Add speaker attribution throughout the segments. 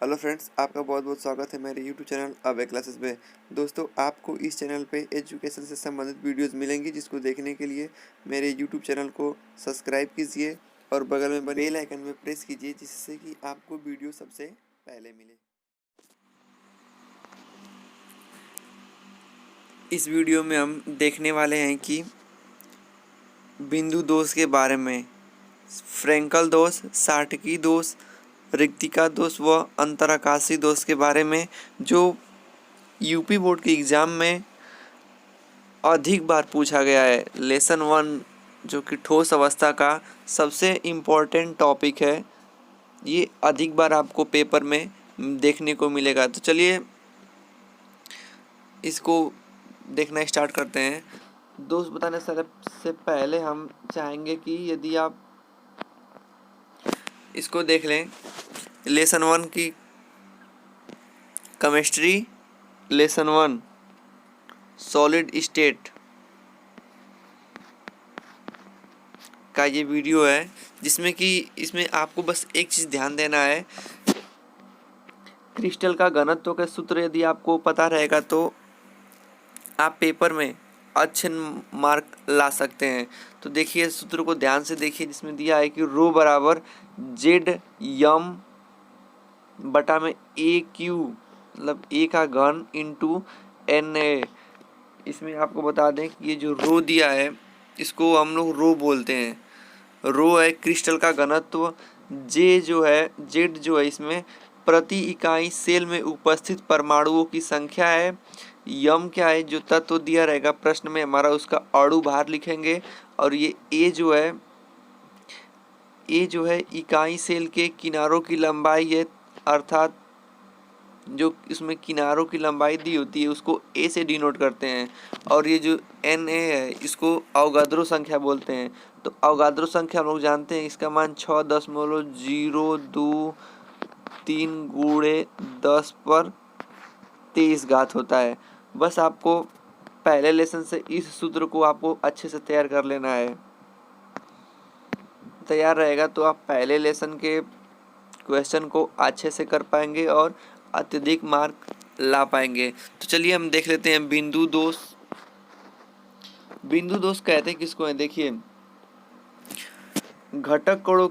Speaker 1: Hello friends, आपका बहुत बहुत स्वागत है मेरे यूट्यूब चैनल अवे क्लासेस में। दोस्तों, आपको इस चैनल पे एजुकेशन से संबंधित वीडियोस मिलेंगी, जिसको देखने के लिए मेरे यूट्यूब चैनल को सब्सक्राइब कीजिए और बगल में बने बेल आइकन में प्रेस कीजिए, जिससे कि आपको वीडियो सबसे पहले मिले। इस वीडियो में हम देखने वाले हैं कि बिंदु दोष के बारे में, फ्रैंकल दोष, साटकी दोष, रिक्तिका दोष व अंतराकाशी दोष के बारे में, जो यूपी बोर्ड के एग्ज़ाम में अधिक बार पूछा गया है। लेसन 1 जो कि ठोस अवस्था का सबसे इम्पोर्टेंट टॉपिक है, ये अधिक बार आपको पेपर में देखने को मिलेगा। तो चलिए इसको देखना स्टार्ट करते हैं। दोस्त बताने से पहले हम चाहेंगे कि यदि आप इसको देख लें, लेसन 1 की केमिस्ट्री, लेसन 1 सॉलिड स्टेट का ये वीडियो है, जिसमें कि इसमें आपको बस एक चीज़ ध्यान देना है। क्रिस्टल का घनत्व का सूत्र यदि आपको पता रहेगा तो आप पेपर में अच्छे मार्क ला सकते हैं। तो देखिए, सूत्र को ध्यान से देखिए, जिसमें दिया है कि रो बराबर जेड यम बटा में ए क्यू, मतलब ए का घन इंटू एन ए। इसमें आपको बता दें कि ये जो रो दिया है, इसको हम लोग रो बोलते हैं। रो है क्रिस्टल का घनत्व, जे जो है, जेड जो है इसमें प्रति इकाई सेल में उपस्थित परमाणुओं की संख्या है। यम क्या है, जो तत्व दिया रहेगा प्रश्न में हमारा, उसका अणु भार लिखेंगे। और ये ए जो है इकाई सेल के किनारों की लंबाई है, अर्थात जो इसमें किनारों की लंबाई दी होती है उसको ए से डिनोट करते हैं। और ये जो एन ए है, इसको अवगाद्रो संख्या बोलते हैं। तो अवगाद्रो संख्या हम लोग जानते हैं, इसका मान 6.023 गुणे 10⁻23 घात होता है। बस आपको पहले लेसन से इस सूत्र को आपको अच्छे से तैयार कर लेना है। तैयार रहेगा तो आप पहले लेसन के क्वेश्चन को अच्छे से कर पाएंगे और अत्यधिक मार्क ला पाएंगे। तो चलिए हम देख लेते हैं बिंदु दोष। बिंदु दोष कहते हैं किसको है, देखिए, घटक कणों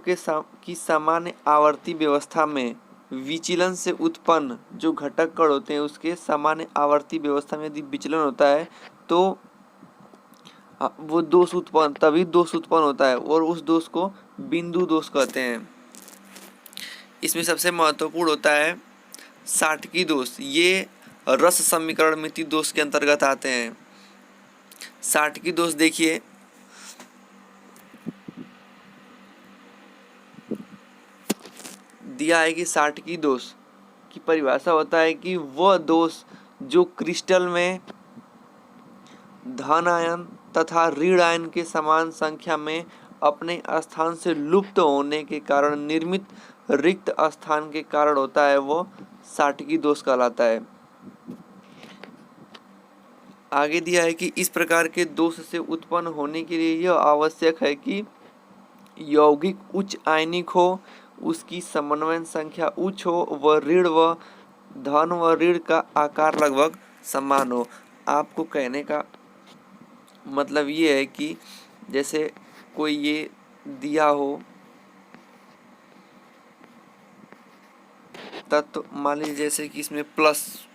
Speaker 1: की सामान्य आवर्ती व्यवस्था में विचलन से उत्पन्न जो घटक कण होते हैं, उसके सामान्य आवर्ती व्यवस्था में यदि विचलन होता है तो वो तभी दोष उत्पन्न होता है, और उस दोष को बिंदु दोष कहते हैं। इसमें सबसे महत्वपूर्ण होता है साटकी दोष। ये रस समीकरण मिति दोष के अंतर्गत आते हैं। साटकी दोष देखिए, दिया है कि साटकी दोष की परिभाषा होता है कि वह दोष जो क्रिस्टल में धन आयन तथा ऋण आयन के समान संख्या में अपने स्थान से लुप्त होने के कारण निर्मित रिक्त स्थान के कारण होता है, वो साटकी दोष कहलाता है। आगे दिया है कि इस प्रकार के दोष से उत्पन्न होने के लिए यह आवश्यक है कि यौगिक उच्च आयनिक हो, उसकी समन्वय संख्या उच्च हो, व धन व ऋण का आकार लगभग समान हो। आपको कहने का मतलब ये है कि जैसे कोई ये दिया हो तत्व, मान लीजिए जैसे कि इसमें प्लस,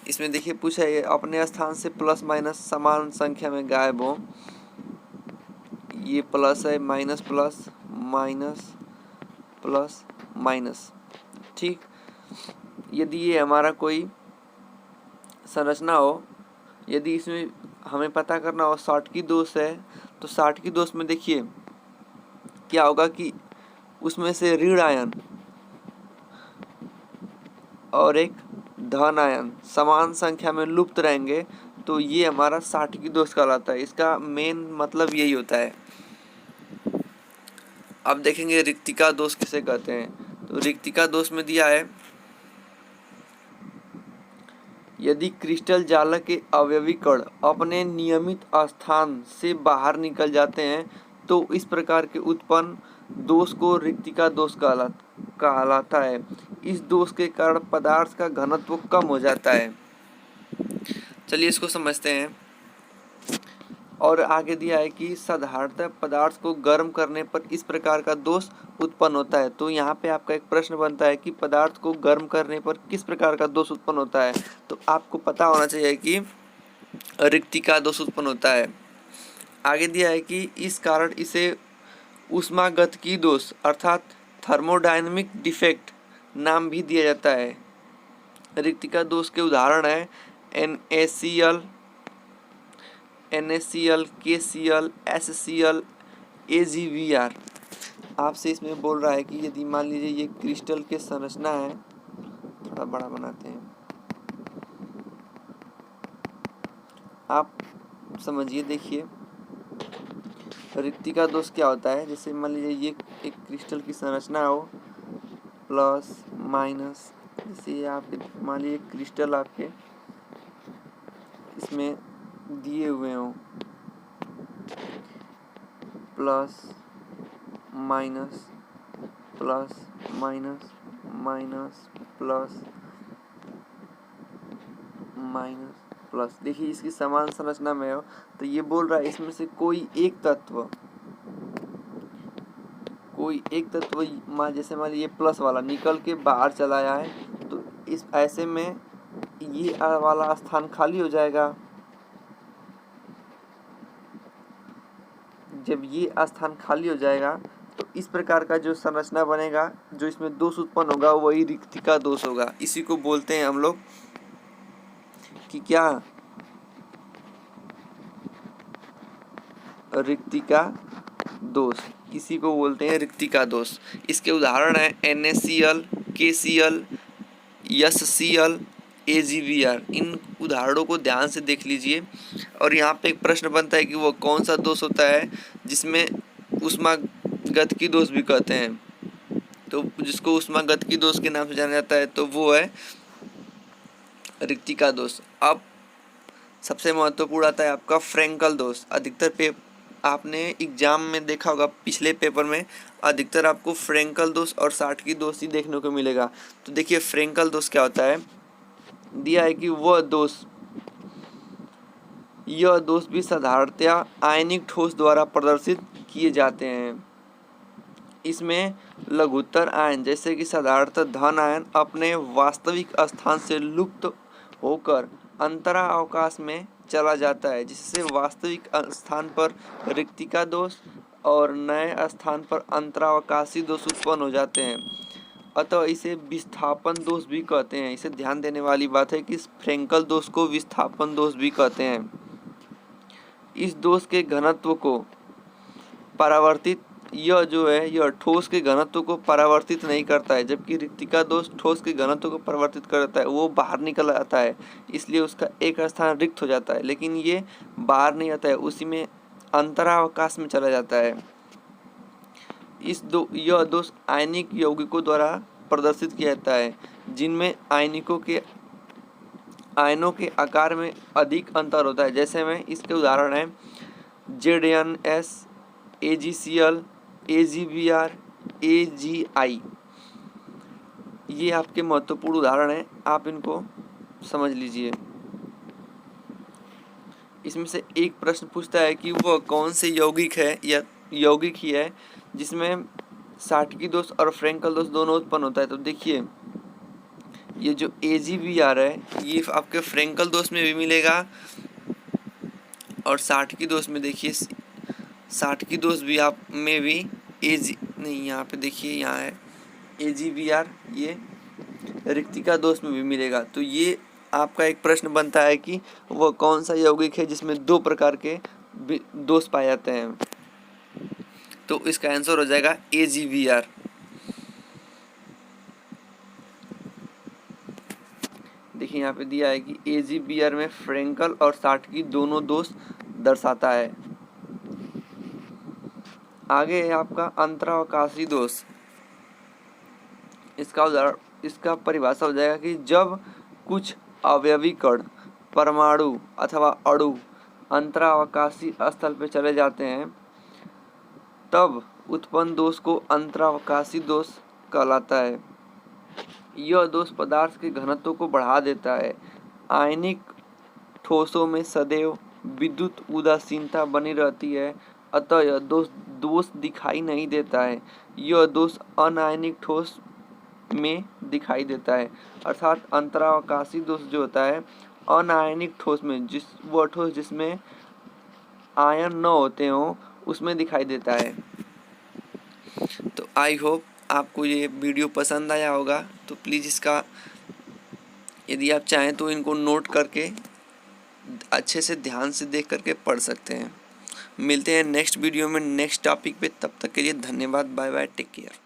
Speaker 1: इसमें देखिए पूछा है अपने स्थान से प्लस माइनस समान संख्या में गायब हो। ये प्लस है, minus plus minus plus minus, ठीक। यदि ये हमारा कोई संरचना हो, यदि इसमें हमें पता करना हो साटकी दोष है, तो साटकी दोष में देखिए क्या होगा कि उसमें से ऋण आयन और एक धन आयन समान संख्या में लुप्त रहेंगे, तो ये हमारा साटकी दोष कहलाता है। इसका मेन मतलब यही होता है। अब देखेंगे रिक्तिका दोष किसे कहते हैं। तो रिक्तिका दोष में दिया है, यदि क्रिस्टल जालक के अवयवी कण अपने नियमित स्थान से बाहर निकल जाते हैं तो इस प्रकार के उत्पन्न दोष को रिक्तिका दोष कहलाता है। इस दोष के कारण पदार्थ का घनत्व कम हो जाता है। चलिए इसको समझते हैं। और आगे दिया है कि साधारणतः पदार्थ को गर्म करने पर इस प्रकार का दोष उत्पन्न होता है। तो यहाँ पे आपका एक प्रश्न बनता है कि पदार्थ को गर्म करने पर किस प्रकार का दोष उत्पन्न होता है। तो आपको पता होना चाहिए कि रिक्तिका दोष उत्पन्न होता है। आगे दिया है कि इस कारण इसे ऊष्मागतिकी दोष अर्थात थर्मोडायनेमिक डिफेक्ट नाम भी दिया जाता है। रिक्तिका दोष के उदाहरण है NaCl, KCl, HCl, AgBr। आपसे इसमें बोल रहा है कि यदि मान लीजिए ये क्रिस्टल के संरचना है, थोड़ा बड़ा बनाते हैं, आप समझिए। देखिए रिक्तिका दोष क्या होता है। जैसे मान लीजिए ये एक क्रिस्टल की संरचना हो, प्लस माइनस, जैसे ये आपके मान लीजिए क्रिस्टल आपके इसमें दिए हुए हों, plus minus plus minus minus plus minus plus. देखिए इसकी समान संरचना में हो, तो ये बोल रहा है इसमें से कोई एक तत्व जैसे मान लीजिए प्लस वाला निकल के बाहर चला जाए, तो इस ऐसे में ये वाला स्थान खाली हो जाएगा। जब ये स्थान खाली हो जाएगा तो इस प्रकार का जो संरचना बनेगा, जो इसमें दोष उत्पन्न होगा, वही रिक्तिका दोष होगा। इसी को बोलते हैं हम लोग कि क्या, रिक्तिका दोष। इसी को बोलते हैं रिक्तिका दोष। इसके उदाहरण है NaCl, KCl, HCl, AgBr। इन उदाहरणों को ध्यान से देख लीजिए। और यहाँ पे एक प्रश्न बनता है कि वो कौन सा दोष होता है जिसमें ऊष्मागतिकी दोष भी कहते हैं। तो जिसको ऊष्मागतिकी दोष के नाम से जाना जाता है, तो वो है रिक्तिका दोष। अब सबसे महत्वपूर्ण आता है आपका फ्रेंकल दोष। अधिकतर आपने एग्जाम में देखा होगा, पिछले पेपर में अधिकतर आपको फ्रेंकल दोष और साटकी दोष ही देखने को मिलेगा। तो देखिए फ्रेंकल दोष क्या होता है। दिया है कि यह दोष भी साधारणतया आयनिक ठोस द्वारा प्रदर्शित किए जाते हैं। इसमें लघुत्तर आयन जैसे कि साधारणतः धन आयन अपने वास्तविक स्थान से लुप्त होकर अंतरावकाश में चला जाता है, जिससे वास्तविक स्थान पर रिक्तिका दोष और नए स्थान पर अंतरावकाशी दोष उत्पन्न हो जाते हैं। अतः इसे विस्थापन दोष भी कहते हैं। इसे ध्यान देने वाली बात है कि इस फ्रेंकल दोष को विस्थापन दोष भी कहते हैं। इस दोष के घनत्व को परावर्तित, यह ठोस के घनत्व को परावर्तित नहीं करता है, जबकि रिक्तिका दोष ठोस के घनत्व को परावर्तित करता है। वो बाहर निकल आता है, इसलिए उसका एक स्थान रिक्त हो जाता है, लेकिन ये बाहर नहीं आता है, उसी में अंतरावकाश में चला जाता है। यह दोष आयनिक यौगिकों द्वारा प्रदर्शित किया जाता है, जिनमें आयनों के आकार में अधिक अंतर होता है। जैसे में इसके उदाहरण है ZnS, AgCl, AgBr, AgI। ये आपके महत्वपूर्ण उदाहरण हैं, आप इनको समझ लीजिए। इसमें से एक प्रश्न पूछता है कि वह कौन से यौगिक है या यौगिक ही है जिसमें साटकी दोष और फ्रेंकल दोष दोनों उत्पन्न होता है। तो देखिए ये जो AgBr है, ये आपके फ्रेंकल दोष में भी मिलेगा और साटकी दोष में। देखिए साटकी दोष भी आप में भी यहाँ पे देखिए यहाँ है AgBr, ये रिक्तिका दोष में भी मिलेगा। तो ये आपका एक प्रश्न बनता है कि वह कौन सा यौगिक है जिसमें दो प्रकार के दोष पाए जाते हैं। तो इसका आंसर हो जाएगा AgBr। देखिए यहाँ पे दिया है कि AgBr में फ्रेंकल और साटकी दोनों दोष दर्शाता है। आगे है आपका अंतरावकाशी दोष। इसका परिभाषा हो जाएगा कि जब कुछ अवयवी कण, परमाणु अथवा अणु अंतरावकाशी स्थल पर चले जाते हैं तब उत्पन्न दोष को अंतरावकाशी दोष कहलाता है। यह दोष पदार्थ के घनत्व को बढ़ा देता है। आयनिक ठोसों में सदैव विद्युत उदासीनता बनी रहती है, अतः यह दोष दिखाई नहीं देता है। यह दोष अनायनिक ठोस में दिखाई देता है, अर्थात अंतरावकाशी दोष जो होता है अनायनिक ठोस में, वह ठोस जिसमें आयन न होते हों उसमें दिखाई देता है। तो आई होप आपको ये वीडियो पसंद आया होगा। तो प्लीज़ इसका, यदि आप चाहें तो इनको नोट करके अच्छे से ध्यान से देख करके पढ़ सकते हैं। मिलते हैं नेक्स्ट वीडियो में नेक्स्ट टॉपिक पे, तब तक के लिए धन्यवाद। Bye bye, take care.